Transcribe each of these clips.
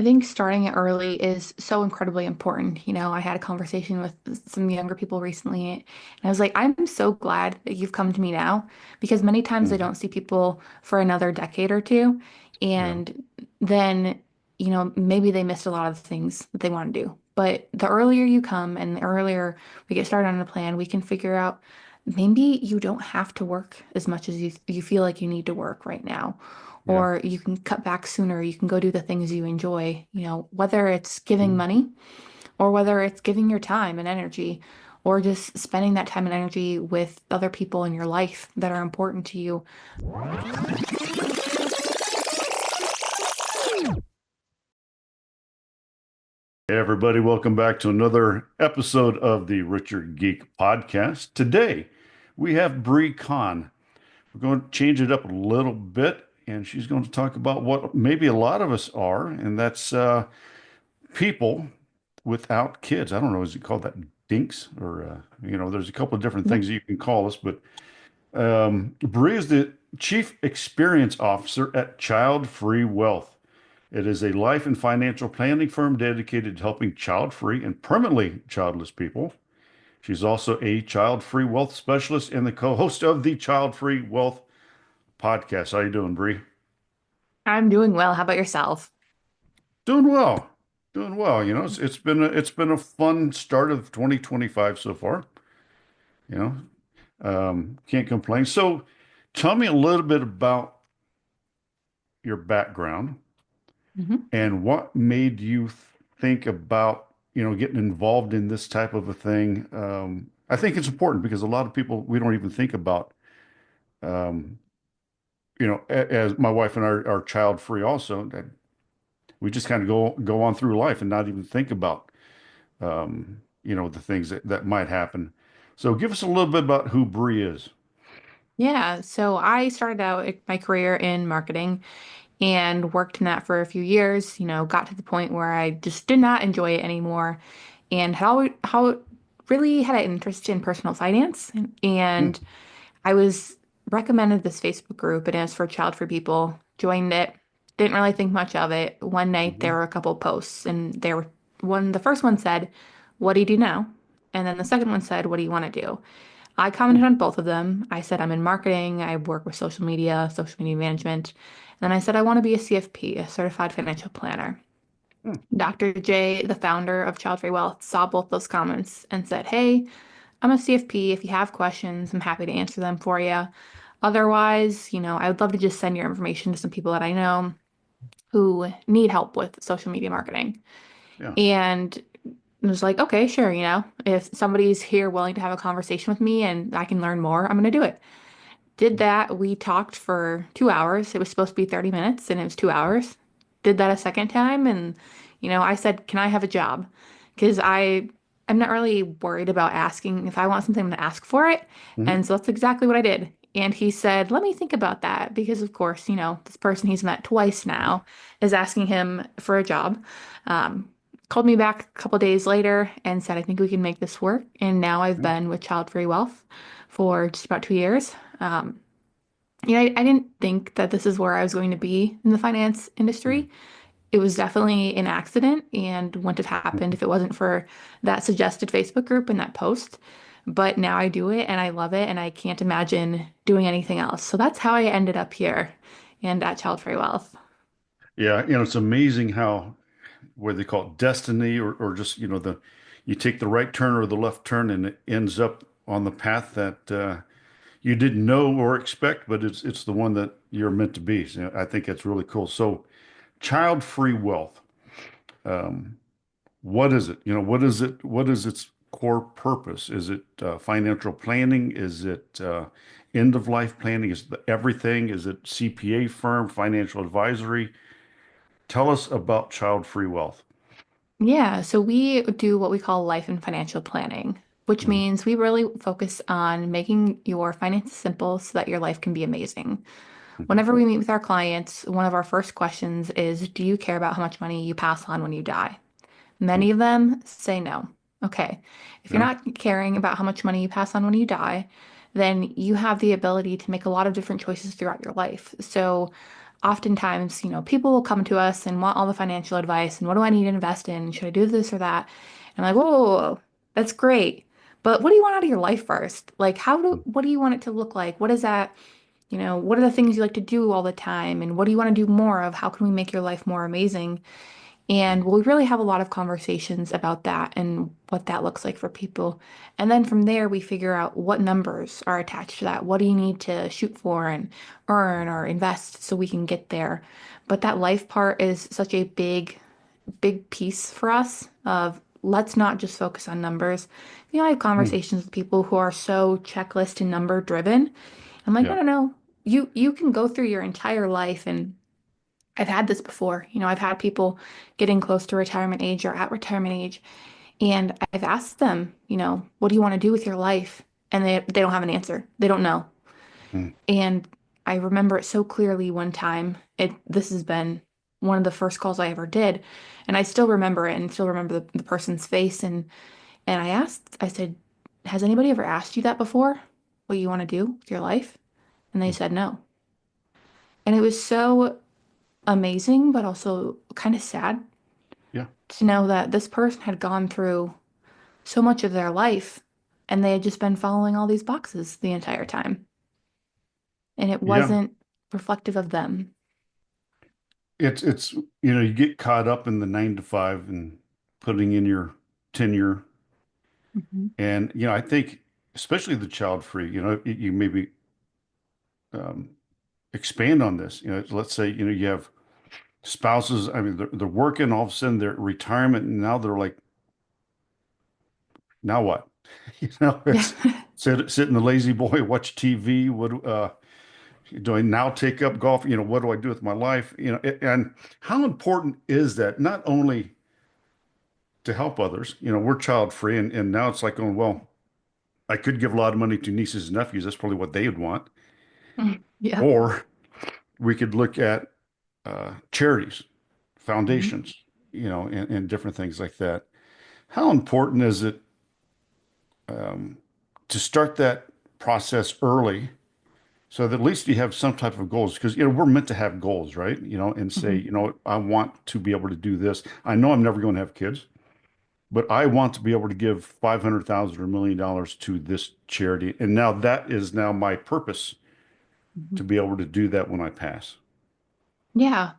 I think starting it early is so incredibly important. I had a conversation with some younger people recently, and I was like, I'm so glad that you've come to me now because many times I Mm, don't see people for another decade or two. yeah. And then, maybe they missed a lot of the things that they want to do. But the earlier you come and the earlier we get started on a plan, we can figure out maybe you don't have to work as much as you feel like you need to work right now, Yeah. or you can cut back sooner. You can go do the things you enjoy, whether it's giving Mm. money or whether it's giving your time and energy or just spending that time and energy with other people in your life that are important to you. Hey, everybody, welcome back to another episode of the Richer Geek Podcast. Today, we have Bri Conn. We're going to change it up a little bit, and she's going to talk about what maybe a lot of us are, and that's people without kids. I don't know, is it called that dinks? Or, there's a couple of different Yeah. things that you can call us, but Bri is the Chief Experience Officer at Childfree Wealth. It is a life and financial planning firm dedicated to helping child-free and permanently childless people. She's also a child-free wealth specialist and the co-host of the Child-Free Wealth podcast. How you doing, Bree? I'm doing well. How about yourself? Doing well. Doing well. It's been a fun start of 2025 so far. You can't complain. So, tell me a little bit about your background Mhm. and what made you think about, getting involved in this type of a thing? I think it's important because a lot of people, we don't even think about, um, as my wife and I are child free also, that we just kind of go on through life and not even think about, the things that might happen. So give us a little bit about who Bree is. Yeah, so I started out my career in marketing and worked in that for a few years, got to the point where I just did not enjoy it anymore and how really had an interest in personal finance. And Mm, I was recommended this Facebook group and it was for child-free people. Joined it, didn't really think much of it. One night there mhm, were a couple posts and the first one said, "What do you do now?" And then the second one said, "What do you want to do?" I commented mm, on both of them. I said I'm in marketing, I work with social media management. And then I said I want to be a CFP, a certified financial planner. mm. Dr. J, the founder of Childfree Wealth, saw both those comments and said, "Hey, I'm a CFP. If you have questions, I'm happy to answer them for you. Otherwise, I would love to just send your information to some people that I know who need help with social media marketing." Yeah. And I was like, okay, sure, if somebody's here willing to have a conversation with me and I can learn more, I'm going to do it. Did that. We talked for 2 hours. It was supposed to be 30 minutes and it was 2 hours. Did that a second time. And, I said, can I have a job? Because I'm not really worried about asking. If I want something, I'm going to ask for it. Mhm. And so that's exactly what I did. And he said, let me think about that. Because, of course, this person he's met twice now is asking him for a job. Um, Called me back a couple days later and said, I think we can make this work. And now I've Mm, been with Child Free Wealth for just about 2 years. I didn't think that this is where I was going to be in the finance mm, industry. It was definitely an accident and wouldn't have happened mhm. if it wasn't for that suggested Facebook group and that post. But now I do it and I love it and I can't imagine doing anything else. So that's how I ended up here and at Child Free Wealth. Yeah, it's amazing how what they call it destiny or just, you take the right turn or the left turn and it ends up on the path that you didn't know or expect, but it's the one that you're meant to be. So I think that's really cool. So child-free wealth, um, what is it? What is it? What is its core purpose? Is it financial planning? Is it end of life planning? Is it everything? Is it CPA firm, financial advisory? Tell us about child-free wealth. Yeah, so we do what we call life and financial planning, which Mhm. means we really focus on making your finances simple so that your life can be amazing. Mhm. Whenever we meet with our clients, one of our first questions is, do you care about how much money you pass on when you die? Many of them say no. Okay. If you're Yeah. not caring about how much money you pass on when you die, then you have the ability to make a lot of different choices throughout your life. So oftentimes, people will come to us and want all the financial advice and what do I need to invest in? Should I do this or that? And I'm like, whoa, whoa, whoa, that's great. But what do you want out of your life first? Like, what do you want it to look like? What is that? What are the things you like to do all the time? And what do you want to do more of? How can we make your life more amazing? And we really have a lot of conversations about that and what that looks like for people. And then from there, we figure out what numbers are attached to that. What do you need to shoot for and earn or invest so we can get there? But that life part is such a big, big piece for us of let's not just focus on numbers. I have Mm. conversations with people who are so checklist and number driven. I'm like, no, Yeah. no, no. You can go through your entire life and I've had this before. I've had people getting close to retirement age or at retirement age, and I've asked them, what do you want to do with your life? And they don't have an answer. They don't know. Mm. And I remember it so clearly one time. This has been one of the first calls I ever did, and I still remember it and still remember the person's face. And I said, has anybody ever asked you that before? What you want to do with your life? And they Mm. said no. And it was so amazing, but also kind of sad Yeah. to know that this person had gone through so much of their life and they had just been following all these boxes the entire time. And it Yeah. wasn't reflective of them. It's you get caught up in the 9 to 5 and putting in your tenure. Mhm. And I think especially the child free, you maybe um, expand on this. Let's say, you have spouses, I mean, they're working, all of a sudden they're at retirement, and now they're like, now what? Yeah. It's sit in the lazy boy, watch TV. What do I now take up golf? What do I do with my life? And how important is that? Not only to help others, we're child free, and now it's like, going, well, I could give a lot of money to nieces and nephews. That's probably what they would want. Yeah. Or we could look at charities, Mhm. foundations, and different things like that. How important is it um, to start that process early so that at least you have some type of goals? Because, we're meant to have goals, right? And say, Mhm. I want to be able to do this. I know I'm never going to have kids, but I want to be able to give 500,000 or $1 million to this charity. And now that is now my purpose Mhm. to be able to do that when I pass. Yeah,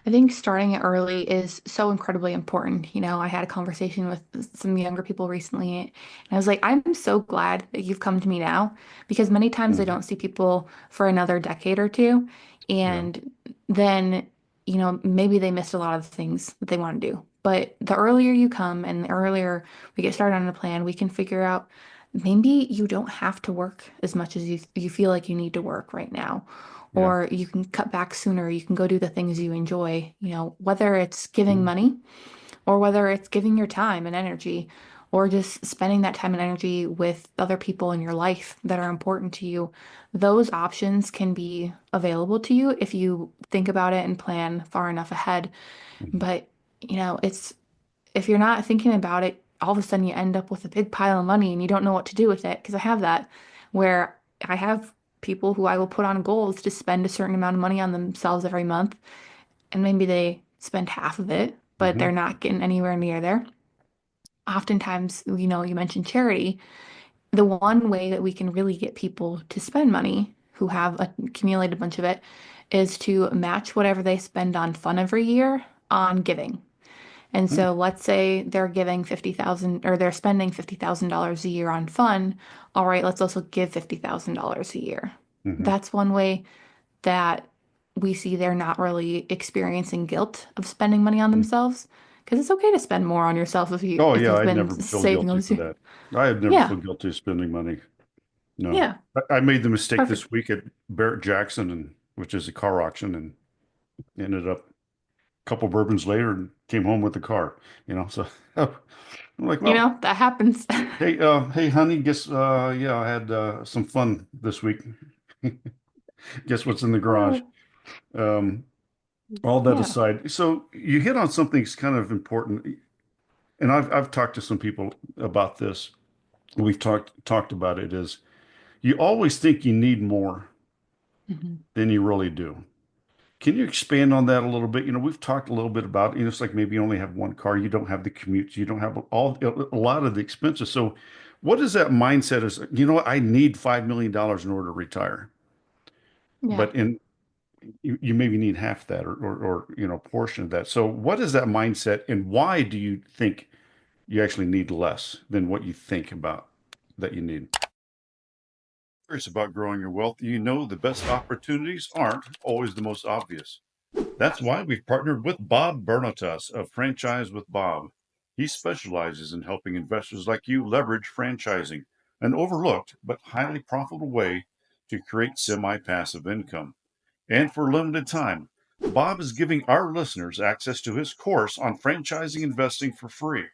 I think starting it early is so incredibly important. I had a conversation with some younger people recently, and I was like, I'm so glad that you've come to me now because many times I Mhm. don't see people for another decade or two. Yeah. And then, maybe they missed a lot of the things that they want to do. But the earlier you come and the earlier we get started on a plan, we can figure out maybe you don't have to work as much as you feel like you need to work right now Yeah. or you can cut back sooner. You can go do the things you enjoy, whether it's giving Mhm. money or whether it's giving your time and energy or just spending that time and energy with other people in your life that are important to you. Those options can be available to you if you think about it and plan far enough ahead. Mhm. But, it's if you're not thinking about it, all of a sudden you end up with a big pile of money and you don't know what to do with it. Because I have that where I have people who I will put on goals to spend a certain amount of money on themselves every month, and maybe they spend half of it, but Mhm. they're not getting anywhere near there. Oftentimes, you mentioned charity. The one way that we can really get people to spend money who have accumulated a bunch of it is to match whatever they spend on fun every year on giving. And Mhm. so let's say they're giving 50,000 or they're spending $50,000 a year on fun. All right, let's also give $50,000 a year. Mhm. That's one way that we see they're not really experiencing guilt of spending money on Mhm. themselves because it's okay to spend more on yourself Oh if yeah, you've I'd been never feel saving guilty those for years. that. I'd never Yeah, feel guilty of spending money. No. yeah, I made the mistake perfect. this week at Barrett Jackson, and which is a car auction, and ended up a couple bourbons later and came home with the car. So I'm like, well, That happens. hey honey, guess yeah, I had some fun this week. Guess what's in the garage? Oh, Um, all that yeah. aside, so you hit on something that's kind of important, and I've talked to some people about this. We've talked about it is you always think you need more Mhm. than you really do. Can you expand on that a little bit? We've talked a little bit about, it's like maybe you only have one car, you don't have the commutes, you don't have a lot of the expenses. So what is that mindset is, I need $5 million in order to retire, Yeah. but you maybe need half that or portion of that. So what is that mindset and why do you think you actually need less than what you think about that you need? Curious about growing your wealth, the best opportunities aren't always the most obvious. That's why we've partnered with Bob Bernatas of Franchise with Bob. He specializes in helping investors like you leverage franchising, an overlooked but highly profitable way to create semi-passive income. And for a limited time, Bob is giving our listeners access to his course on franchising investing for free.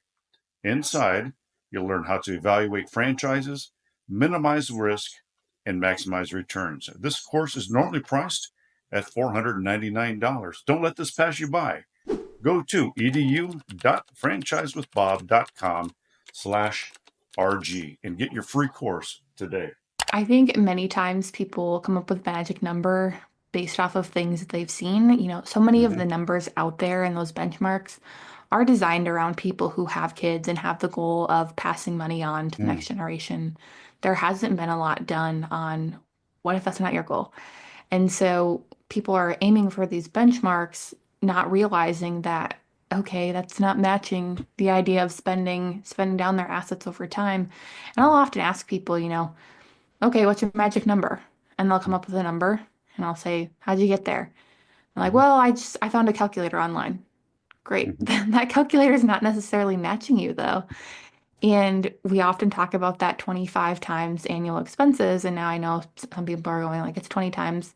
Inside, you'll learn how to evaluate franchises, minimize risk, and maximize returns. This course is normally priced at $499. Don't let this pass you by. Go to edu.franchisewithbob.com/RG and get your free course today. I think many times people come up with magic number based off of things that they've seen. So many of Mm-hmm. the numbers out there and those benchmarks are designed around people who have kids and have the goal of passing money on to the Mm, next generation. There hasn't been a lot done on what if that's not your goal? And so people are aiming for these benchmarks, not realizing that, okay, that's not matching the idea of spending down their assets over time. And I'll often ask people, okay, what's your magic number? And they'll come up with a number and I'll say, how'd you get there? I'm like, mhm, well, I found a calculator online. Great. mhm. That calculator is not necessarily matching you though. And we often talk about that 25 times annual expenses. And now I know some people are going like it's 20 times.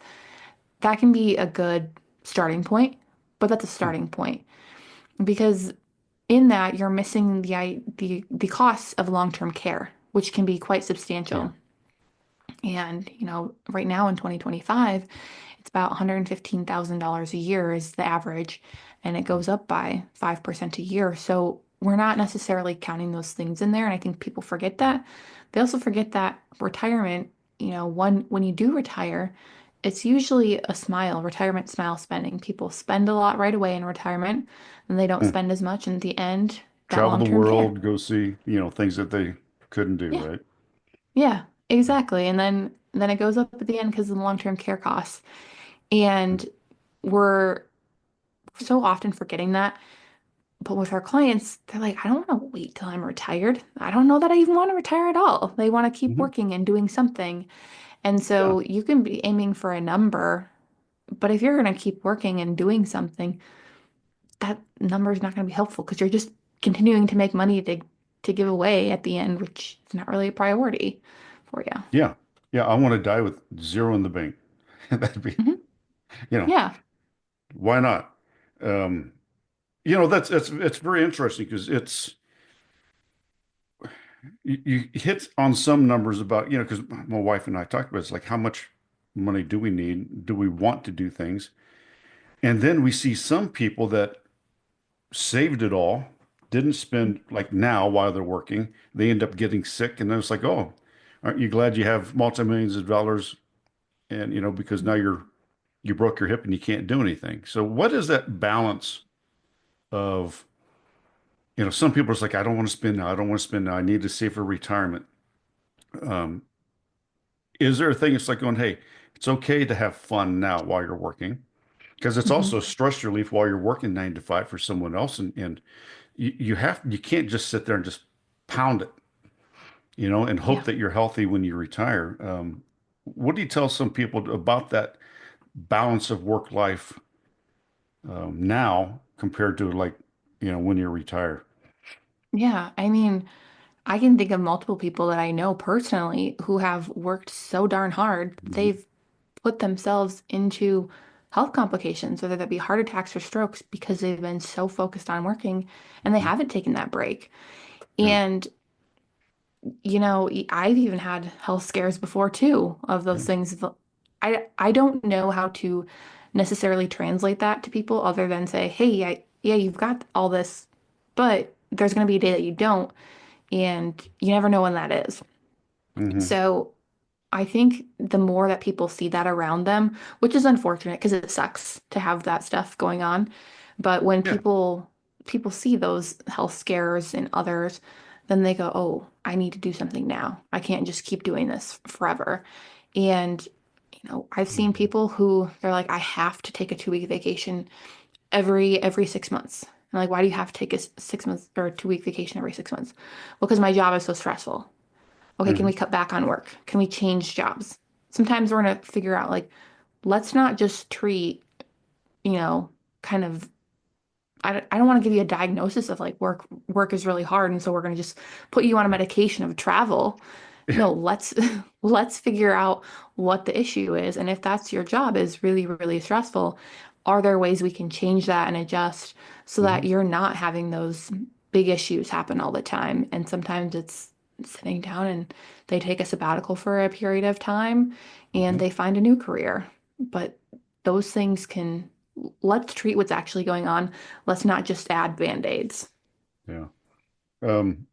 That can be a good starting point, but that's a Yeah, starting point because in that you're missing the costs of long-term care, which can be quite yeah, substantial. And, right now in 2025, it's about $115,000 a year is the average, and it goes up by 5% a year. So we're not necessarily counting those things in there. And I think people forget that. They also forget that retirement, when you do retire, it's usually a smile, retirement smile spending. People spend a lot right away in retirement, and they don't mm. spend as much. And at the end, that Travel the long-term care. world, go see, things that they couldn't do, Yeah. right? Yeah, Yeah. exactly. And then it goes up at the end because of the long-term care costs. Mm, And we're so often forgetting that. But with our clients, they're like, I don't want to wait till I'm retired. I don't know that I even want to retire at all. They want to keep mhm. working and doing something. And Yeah. so you can be aiming for a number, but if you're going to keep working and doing something, that number is not going to be helpful because you're just continuing to make money to give away at the end, which is not really a priority for you. Yeah. Yeah. I want to die with zero in the bank. That'd be, Hmm. you know, Yeah. why not? Um, that's it's very interesting because you hit on some numbers about, because my wife and I talked about it's like how much money do we need? Do we want to do things? And then we see some people that saved it all, didn't spend like now while they're working. They end up getting sick, and then it's like, oh, aren't you glad you have multi-millions of dollars? And because now you broke your hip and you can't do anything. So what is that balance of, some people are just like, I don't want to spend now. I don't want to spend now. I need to save for retirement. Um, is there a thing it's like going, hey, it's okay to have fun now while you're working? Because it's also Hmm. stress relief while you're working 9 to 5 for someone else. And you can't just sit there and just pound it, and hope Yeah. that you're healthy when you retire. What do you tell some people about that balance of work life now compared to like, when you're retired? Yeah. I mean, I can think of multiple people that I know personally who have worked so darn hard that Mhm. they've put themselves into health complications, whether that be heart attacks or strokes, because they've been so focused on working and they Mhm. haven't taken that break. Yeah. And, I've even had health scares before too of Yeah. those things. I don't know how to necessarily translate that to people other than say, hey, yeah, you've got all this, but there's going to be a day that you don't, and you never know when that is. Hmm. So I think the more that people see that around them, which is unfortunate because it sucks to have that stuff going on, but when Yeah. people see those health scares in others, then they go, "Oh, I need to do something now. I can't just keep doing this forever." And I've seen Mhm. people who they're like, "I have to take a 2 week vacation every 6 months." I'm like, "Why do you have to take a 6 months or 2 week vacation every 6 months?" Well, because my job is so stressful. Okay, can we Mhm. cut back on work? Can we change jobs? Sometimes we're gonna figure out like, let's not just treat, you know, kind of I don't want to give you a diagnosis of like work is really hard and so we're going to just put you on a medication of travel. Yeah. No, let's let's figure out what the issue is, and if that's your job is really really stressful, are there ways we can change that and adjust so that Mhm. you're not having those big issues happen all the time? And sometimes it's sitting down and they take a sabbatical for a period of time and Mhm. they find a new career. But those things can let's treat what's actually going on. Let's not just add band-aids. Yeah. Um,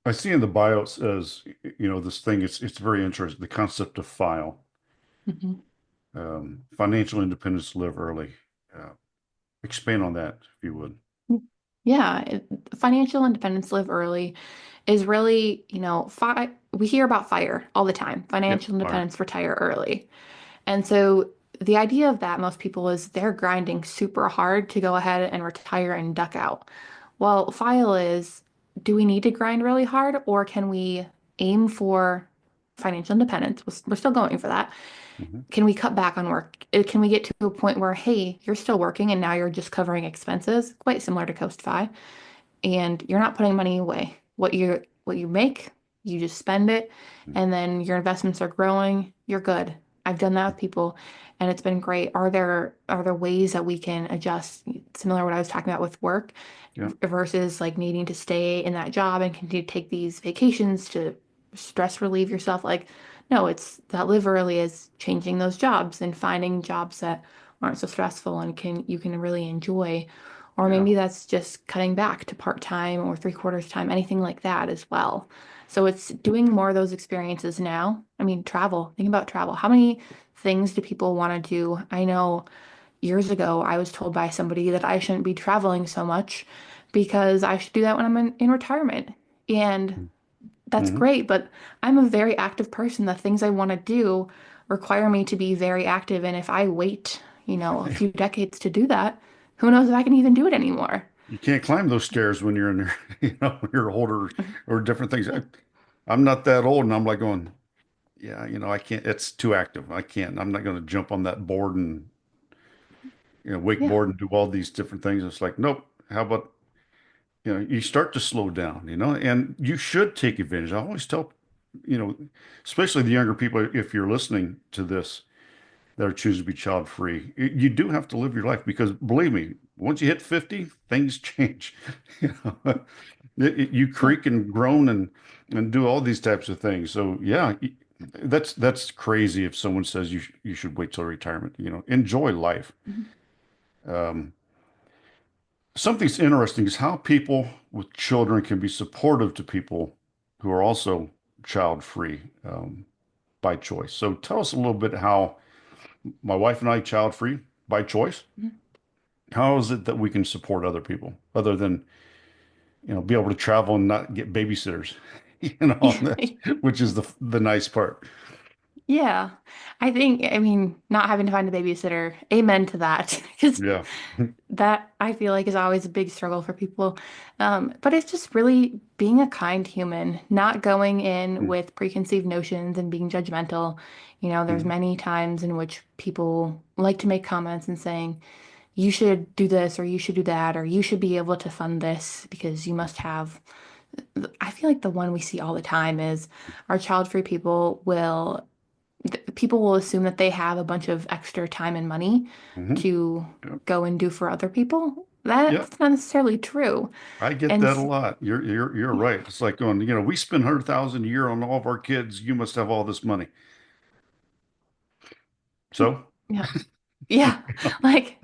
I see in the bio it says, this thing, it's very interesting, the concept of file. Mhm. Financial independence, live early. Uh, Expand on that if you would. Yeah, financial independence, live early is really, we hear about FIRE all the time. Yep. Financial Fire. independence, retire early. And so the idea of that, most people is they're grinding super hard to go ahead and retire and duck out. Well, file is, do we need to grind really hard or can we aim for financial independence? We're still going for that. Hmm. Can we cut back on work? Can we get to a point where, hey, you're still working and now you're just covering expenses, quite similar to Coast Fi, and you're not putting money away. What you make, you just spend it, and then your investments are growing, you're good. I've done that with people and it's been great. Are there ways that we can adjust similar to what I was talking about with work Yeah. versus like needing to stay in that job and continue to take these vacations to stress relieve yourself? Like, no, it's that live early is changing those jobs and finding jobs that aren't so stressful and you can really enjoy. Or Yeah. maybe that's just cutting back to part-time or three-quarters time, anything like that as well. So it's doing more of those experiences now. I mean, travel, think about travel. How many things do people want to do? I know years ago, I was told by somebody that I shouldn't be traveling so much because I should do that when I'm in retirement. And that's Hmm. great, but I'm a very active person. The things I want to do require me to be very active. And if I wait, a few decades to do that, who knows if I can even do it anymore? You can't climb those stairs when you're in there, when you're older or different things. I'm not that old, and I'm like going, yeah, I can't. It's too active. I can't. I'm not going to jump on that board and Yeah. wakeboard and do all these different things. It's like, nope. How about you start to slow down, and you should take advantage. I always tell, you know, especially the younger people, if you're listening to this, that are choosing to be child free, you do have to live your life because believe me, once you hit 50, things change. You know, you Yeah. creak and groan and do all these types of things. So yeah, that's crazy if someone says you should wait till retirement. Enjoy life. Mhm. Um, Something's interesting is how people with children can be supportive to people who are also child free by choice. So tell us a little bit how my wife and I child free by choice. Mhm. How is it that we can support other people other than, be able to travel and not get babysitters, which is the nice part. Yeah. I mean, not having to find a babysitter, amen to that. Because Yeah. that I feel like is always a big struggle for people. But it's just really being a kind human, not going in with preconceived notions and being judgmental. There's Mhm. many times in which people like to make comments and saying, you should do this or you should do that or you should be able to fund this because you must have. I feel like the one we see all the time is our child-free people will assume that they have a bunch of extra time and money Mhm. to Yep. go and do for other people. Yep. That's not necessarily true. I get And that a lot. You're right. It's like going, we spend 100,000 a year on all of our kids. You must have all this money. So, yeah, yeah, like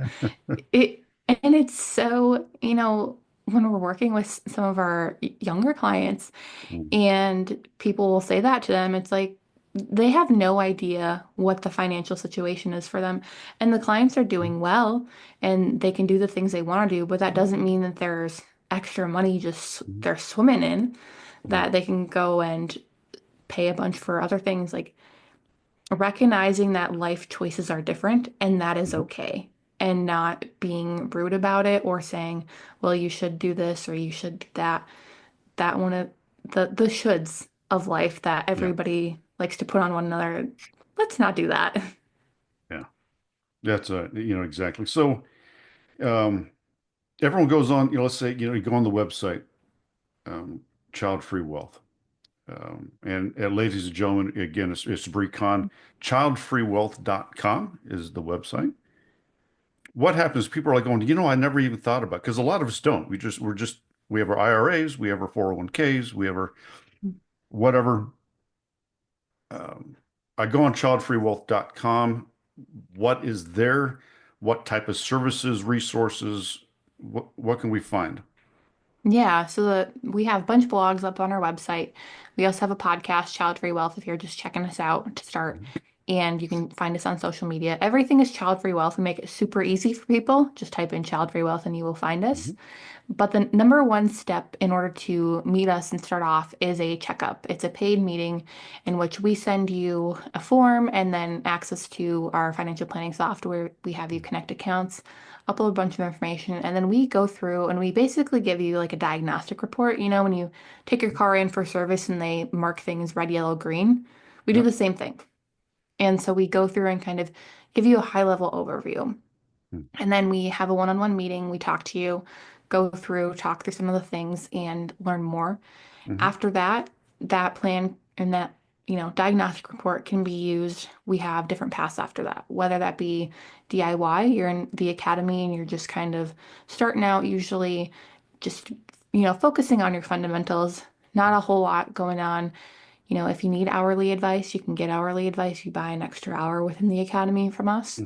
it, and it's so, when we're working with some of our younger clients mm, and people will say that to them, it's like, they have no idea what the financial situation is for them. And the clients are doing well and they can do the things they want to do, but that doesn't mean that there's extra money just Mhm. they're swimming in Yeah. that they can go and pay a bunch for other things. Like recognizing that life choices are different and that is Mhm. okay. And not being rude about it or saying, well, you should do this or you should do that. That one of the shoulds of life that Yeah. everybody likes to put on one another. Let's not do that. Yeah. That's exactly. So, um, everyone goes on, let's say, you go on the website, um, Childfree Wealth. And ladies and gentlemen, again, it's Bri Conn. Childfreewealth.com is the website. What happens? People are like going, I never even thought about, because a lot of us don't. We have our IRAs, we have our 401ks, we have our whatever. Um, I go on childfreewealth.com. What is there? What type of services, resources? What can we find? Yeah, so we have a bunch of blogs up on our website. We also have a podcast, Child Free Wealth, if you're just checking us out to start. Mhm. And you can find us on social media. Everything is Child Free Wealth. We make it super easy for people. Just type in Child Free Wealth and you will find us. Mhm. But the number one step in order to meet us and start off is a checkup. It's a paid meeting in which we send you a form and then access to our financial planning software. We have you connect accounts, upload a bunch of information, and then we go through and we basically give you like a diagnostic report. You know, when you take your car in for service and they mark things red, yellow, green, we do Yep. the same thing. And so we go through and kind of give you a high level overview. And then we have a one-on-one meeting. We talk to you, talk through some of the things and learn more. Mm-hmm. After that, that plan and that, diagnostic report can be used. We have different paths after that, whether that be DIY, you're in the academy and you're just kind of starting out, usually just, focusing on your fundamentals, not a whole lot going on. If you need hourly advice, you can get hourly advice. You buy an extra hour within the academy from us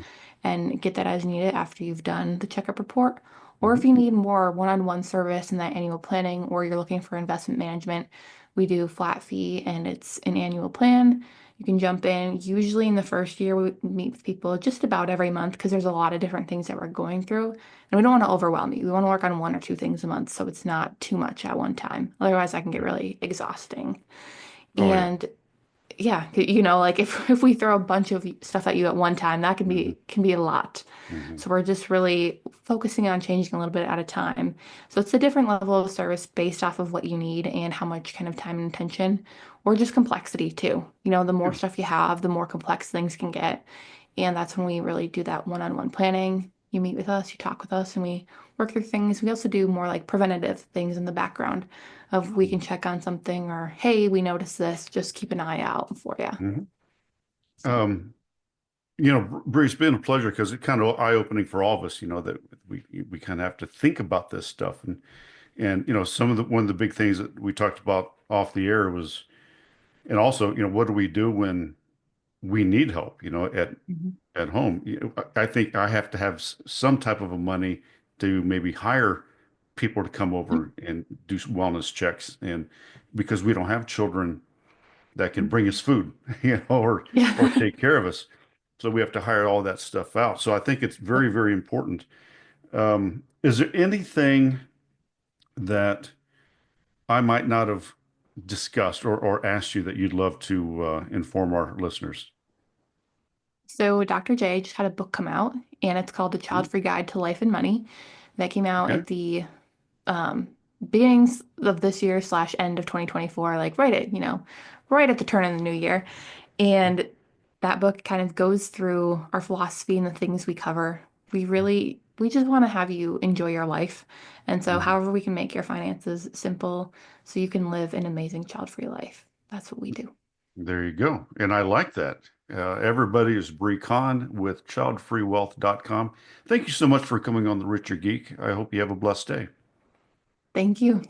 and get that as needed after you've done the checkup report. Or Mm-hmm. if you need more one-on-one service in that annual planning, or you're looking for investment management, we do flat fee and it's an annual plan. You can jump in. Usually in the first year, we meet with people just about every month because there's a lot of different things that we're going through. And we don't want to overwhelm you. We want to work on one or two things a month so it's not too much at one time. Otherwise, that can get Yeah. really exhausting. Oh yeah. And yeah, like if we throw a bunch of stuff at you at one time, that can Mm-hmm. be a lot. Mm-hmm. So we're just really focusing on changing a little bit at a time. So it's a different level of service based off of what you need and how much kind of time and attention, or just complexity too. The more Yeah. stuff you have, the more complex things can get. And that's when we really do that one-on-one planning. You meet with us, you talk with us, and we work through things. We also do more like preventative things in the background of we can check on something or, hey, we noticed this, just keep an eye out for you. Mm-hmm. So, Um, Bree, it's been a pleasure because it's kind of eye-opening for all of us, that we kind of have to think about this stuff. And some of the one of the big things that we talked about off the air was, and also, what do we do when we need help, mhm. at home? I think I have to have some type of a money to maybe hire people to come over and do wellness checks, and because we don't have children that can bring us food, or Yeah. take care of us. So we have to hire all that stuff out. So I think it's very, very important. Is there anything that I might not have discussed or asked you that you'd love to inform our listeners? So Dr. J just had a book come out, and it's called The Mhm. Child-Free Guide to Life and Money. That came out Okay. at the um, beginnings of this year slash end of 2024, like right at the turn of the new year. And that book kind of goes through our philosophy and the things we cover. We just want to have you enjoy your life. And so, Mhm. however, we can make your finances simple so you can live an amazing child-free life. That's what we do. There you go. And I like that. Everybody is Bri Conn with childfreewealth.com. Thank you so much for coming on the Richer Geek. I hope you have a blessed day. Thank you.